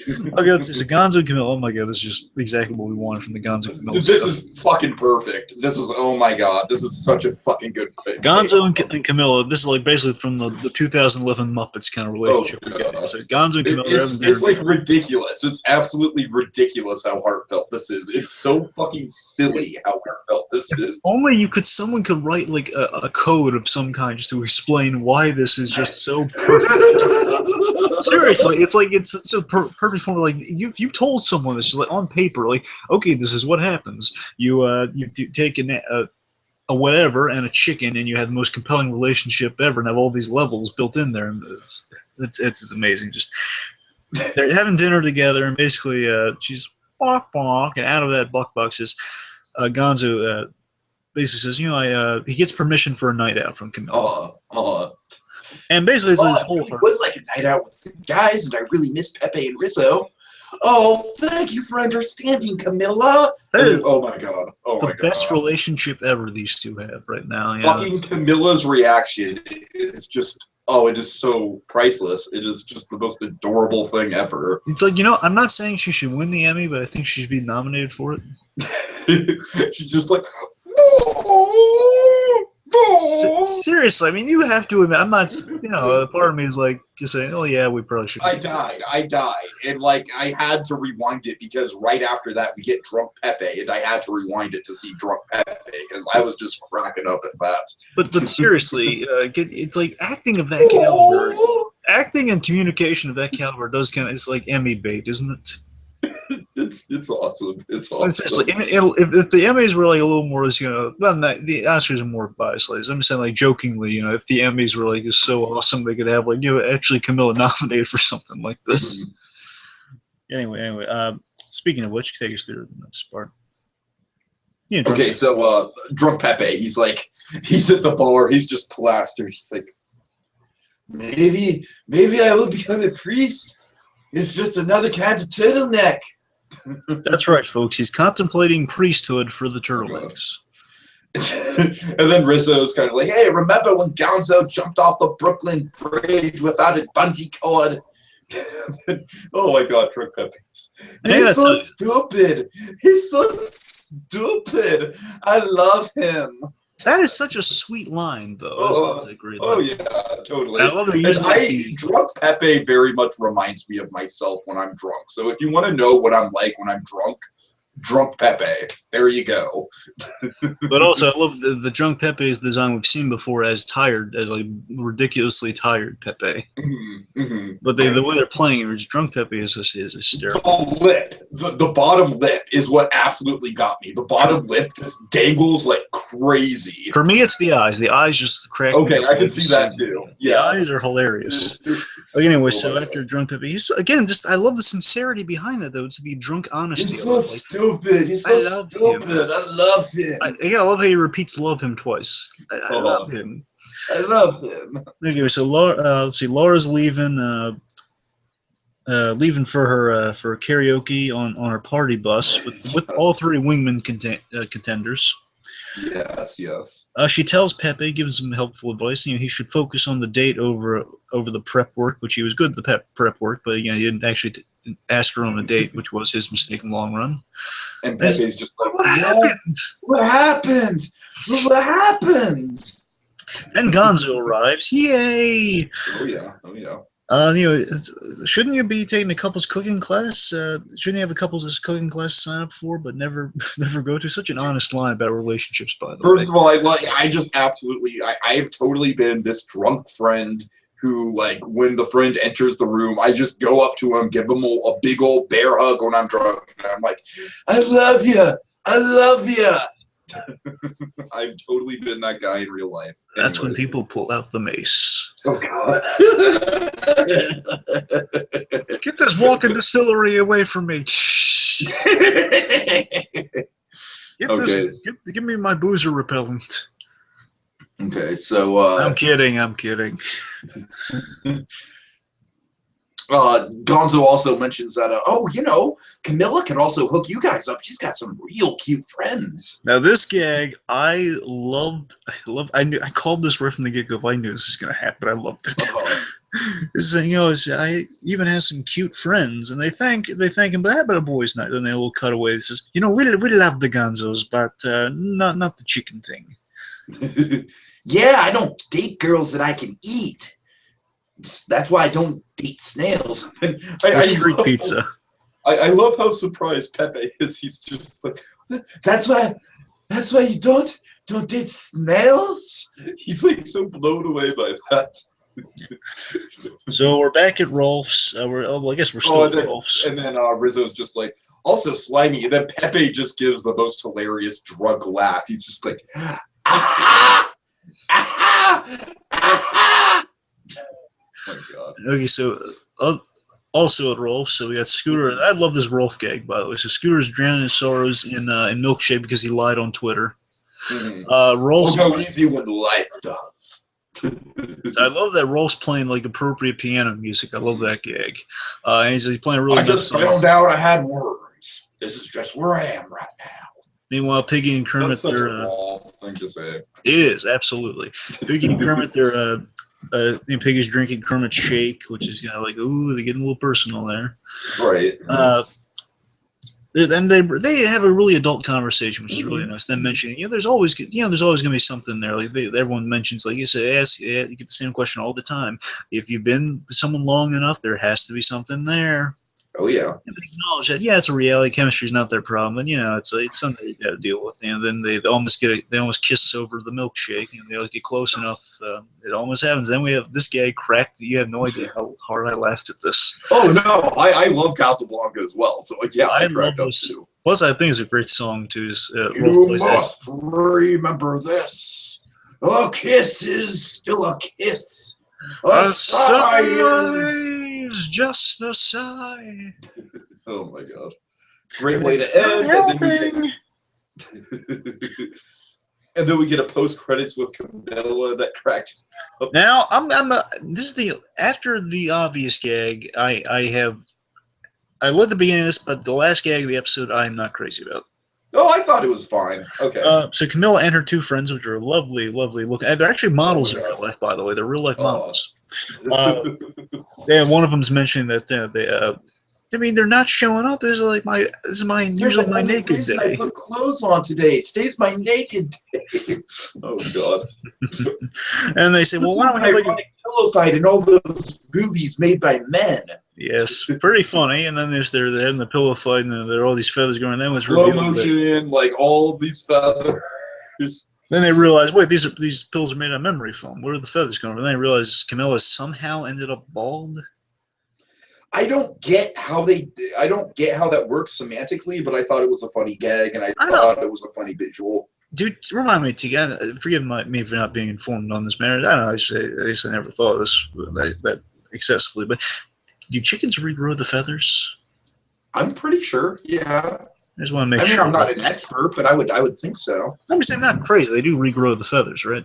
Okay, let's see. So Gonzo and Camilla. Oh my God, this is just exactly what we wanted from the Gonzo and Camilla. This is fucking perfect. This is, oh my God, this is such a fucking good pick. Gonzo and Camilla. This is like basically from the 2011 Muppets kind of relationship. Oh, yeah. So Gonzo and Camilla. It's like ridiculous. It's absolutely ridiculous how heartfelt this is. It's so fucking silly how heartfelt this is. Only someone could write like a code of some kind just to explain why this is just so perfect. Seriously, it's a perfect form. Like if you told someone this like on paper, like, okay, this is what happens. You take a whatever and a chicken, and you have the most compelling relationship ever, and have all these levels built in there. And it's amazing. Just they're having dinner together, and basically she's bonk bonk, and out of that buck box is Gonzo basically says, you know, he gets permission for a night out from Camilla. And basically, it's his whole. I would like a night out with the guys, and I really miss Pepe and Rizzo. Oh, thank you for understanding, Camilla. Oh my God! Oh my God! The best relationship ever these two have right now. Yeah, fucking Camilla's reaction is just. Oh, it is so priceless. It is just the most adorable thing ever. It's like, you know, I'm not saying she should win the Emmy, but I think she should be nominated for it. She's just like. Seriously, I mean, you have to admit, I'm not, you know, part of me is like, just saying, oh yeah, we probably should. I died, and like, I had to rewind it because right after that we get Drunk Pepe, and I had to rewind it to see Drunk Pepe because I was just cracking up at that. But seriously, it's like acting of that caliber, acting and communication of that caliber does kind of, it's like Emmy bait, isn't it? It's awesome. It's awesome. If the Emmys were like a little more, you know, well, the Oscars are more biased. Like, I'm saying, like, jokingly, you know, if the Emmys were like just so awesome, they could have like, you know, actually Camilla nominated for something like this. Anyway, speaking of which, take us through the next part. Yeah. Okay, so Drunk Pepe, he's at the bar, he's just plastered. He's like, maybe I will become a priest. It's just another kind of turtleneck. That's right, folks. He's contemplating priesthood for the turtlenecks. And then Rizzo's kind of like, hey, remember when Gonzo jumped off the Brooklyn Bridge without a bungee cord? Oh my God, Drunk Pepe. He's so stupid. He's so stupid. I love him. That is such a sweet line, though. That's a great line. Oh yeah, totally. Drunk Pepe very much reminds me of myself when I'm drunk. So if you want to know what I'm like when I'm drunk, Drunk Pepe. There you go. But also, I love the Drunk Pepe's design we've seen before as like ridiculously tired Pepe. But the way they're playing it, Drunk Pepe is hysterical. The lip, the bottom lip is what absolutely got me. The bottom lip just dangles like crazy. For me, it's the eyes. The eyes just crack. Okay, I can see that too. Yeah, the eyes are hilarious. But anyway, so after drunk Pepe, he's again I love the sincerity behind that though. It's the drunk honesty. He's so stupid. He's so stupid. I love him. I love how he repeats "love him" twice. I love him. I love him. Okay, so let's see. Laura's leaving. Leaving for her karaoke on her party bus with all three wingman contenders. Yes, yes. She tells Pepe, gives him helpful advice. He should focus on the date over the prep work, which he was good at the prep work, but he didn't actually ask her on a date, which was his mistake in the long run. And Pepe's just like, what happened? What happened? What happened? Then Gonzo arrives. Yay! Oh yeah, oh yeah. Shouldn't you be taking a couples cooking class? Shouldn't you have a couples cooking class to sign up for, but never go to? Such an honest line about relationships, by the way. First of all, I just absolutely, I have totally been this drunk friend who, like, when the friend enters the room, I just go up to him, give him a big old bear hug when I'm drunk, and I'm like, I love you, I love you. I've totally been that guy in real life. That's when people pull out the mace. Oh God! Get this walking distillery away from me! Give me my boozer repellent. Okay, so I'm kidding. Gonzo also mentions that, Camilla can also hook you guys up. She's got some real cute friends. Now this gag, I loved. I called this right from the get-go. I knew this was gonna happen. I loved it. I even has some cute friends, and they thank him. But how about a boys' night? Then they will cut away. It says, we love the Gonzos, but not the chicken thing. Yeah, I don't date girls that I can eat. That's why I don't date snails. Street pizza. I love how surprised Pepe is. He's just like, that's why you don't date snails? He's like so blown away by that. So we're back at Rolf's. I guess we're still at Rolf's. And then Rizzo's just like, also slimy. And then Pepe just gives the most hilarious drunk laugh. He's just like, ah, ah, ah. Oh my God. Okay, so also at Rolf, so we got Scooter. I love this Rolf gag, by the way. So Scooter's drowning his sorrows in milkshake because he lied on Twitter. Mm-hmm. Rolf's go easy when life does. I love that Rolf's playing like appropriate piano music. I love that gag. And he's playing really. I just found out I had worms. This is just where I am right now. Meanwhile, Piggy and Kermit, that's such a raw thing to say. It is absolutely. Piggy and Kermit, they're. Piggy's drinking Kermit's shake, which is like, ooh, they're getting a little personal there. Right. And they have a really adult conversation, which is really nice. Them mentioning, there's always gonna be something there. Like everyone mentions, like you get the same question all the time. If you've been with someone long enough, there has to be something there. Oh yeah. And they acknowledge that, it's a reality. Chemistry's not their problem, and it's something you got to deal with. And then they almost kiss over the milkshake, and they get close enough. It almost happens. Then we have this gag cracked. You have no idea how hard I laughed at this. Oh no, I love Casablanca as well. So I love this too. Plus, I think it's a great song too. You must remember this: a kiss is still a kiss. A sigh is just a sigh. Oh my God! Great way to end. And then we get a post credits with Camilla that cracked up. Now this is after the obvious gag. I love the beginning of this, but the last gag of the episode I'm not crazy about. Oh, I thought it was fine. Okay. So Camilla and her two friends, which are lovely look. They're actually models in real life, by the way. They're real life models. One of them's mentioning that they're not showing up. This is usually my naked day. I put clothes on today. Today's my naked day. Oh God. And they say, well, why don't we have like a pillow fight in all those movies made by men? Yes, pretty funny. And then they're in the pillow fight, and there are all these feathers going. Then was slow motion, like all of these feathers. Then they realize, wait, these pills are made of memory foam. Where are the feathers going? And then they realize Camilla somehow ended up bald. I don't get how that works semantically, but I thought it was a funny gag, and I thought it was a funny visual. Dude, remind me, Tiki, forgive me for not being informed on this matter. I don't know. I never thought of this. That excessively. But do chickens regrow the feathers? I'm pretty sure. Yeah. I just want to make sure. I mean, I'm not an expert, but I would think so. I'm saying not crazy. They do regrow the feathers, right?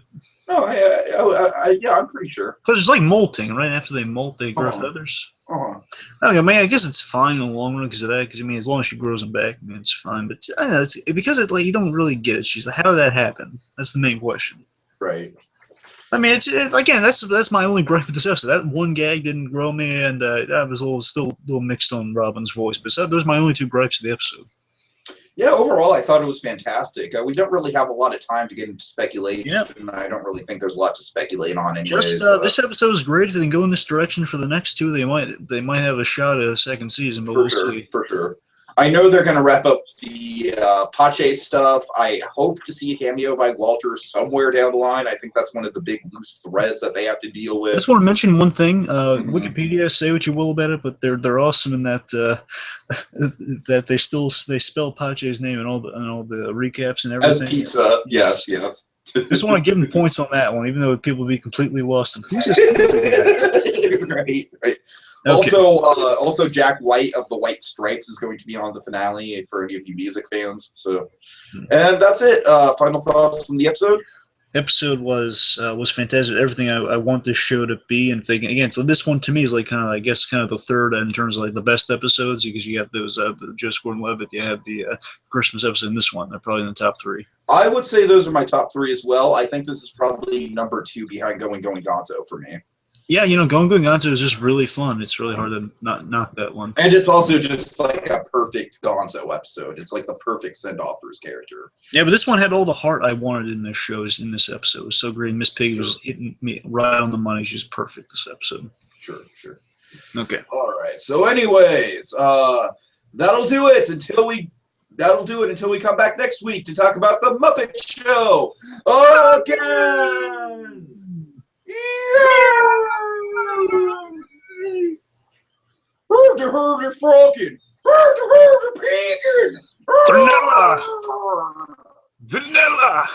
No, yeah, I'm pretty sure. Because it's like molting, right? After they molt, they grow feathers. Okay, I mean, I guess it's fine in the long run because of that. Because I mean, as long as she grows them back, I mean, it's fine. But I don't know, it's because it like you don't really get it. She's like, how did that happen? That's the main question. Right. I mean, again, that's my only gripe with this episode. That one gag didn't grow me, and I was still a little mixed on Robin's voice. But those are my only two gripes of the episode. Yeah, overall, I thought it was fantastic. We don't really have a lot of time to get into speculation. Yep. I don't really think there's a lot to speculate on anyways. Just this episode is great. If they can go in this direction for the next two, they might have a shot at a second season, but we'll see. For sure. I know they're going to wrap up the Pache stuff. I hope to see a cameo by Walter somewhere down the line. I think that's one of the big loose threads that they have to deal with. I just want to mention one thing. Wikipedia, say what you will about it, but they're awesome in that that they spell Pache's name in all the recaps and everything. As pizza, yes. Just want to give them points on that one, even though people be completely lost. Who's this pizza guy? Right. Okay. Also, Jack White of the White Stripes is going to be on the finale for any of you music fans. So, and that's it. Final thoughts on the episode. Episode was fantastic. Everything I want this show to be, and thinking again. So this one to me is like kind of the third in terms of like the best episodes because you got those the Joseph Gordon-Levitt, you have the Christmas episode, and this one. They're probably in the top three. I would say those are my top three as well. I think this is probably number 2 behind Going Gonzo for me. Yeah, Going Gonzo is just really fun. It's really hard to not knock that one. And it's also just like a perfect Gonzo episode. It's like the perfect send-off for his character. Yeah, but this one had all the heart I wanted in this show. In this episode, it was so great. Miss Piggy was hitting me right on the money. She's perfect this episode. Sure. Okay. All right. So, anyways, that'll do it until we come back next week to talk about the Muppet Show again. Herder frogging. Herder peeking. Vanilla.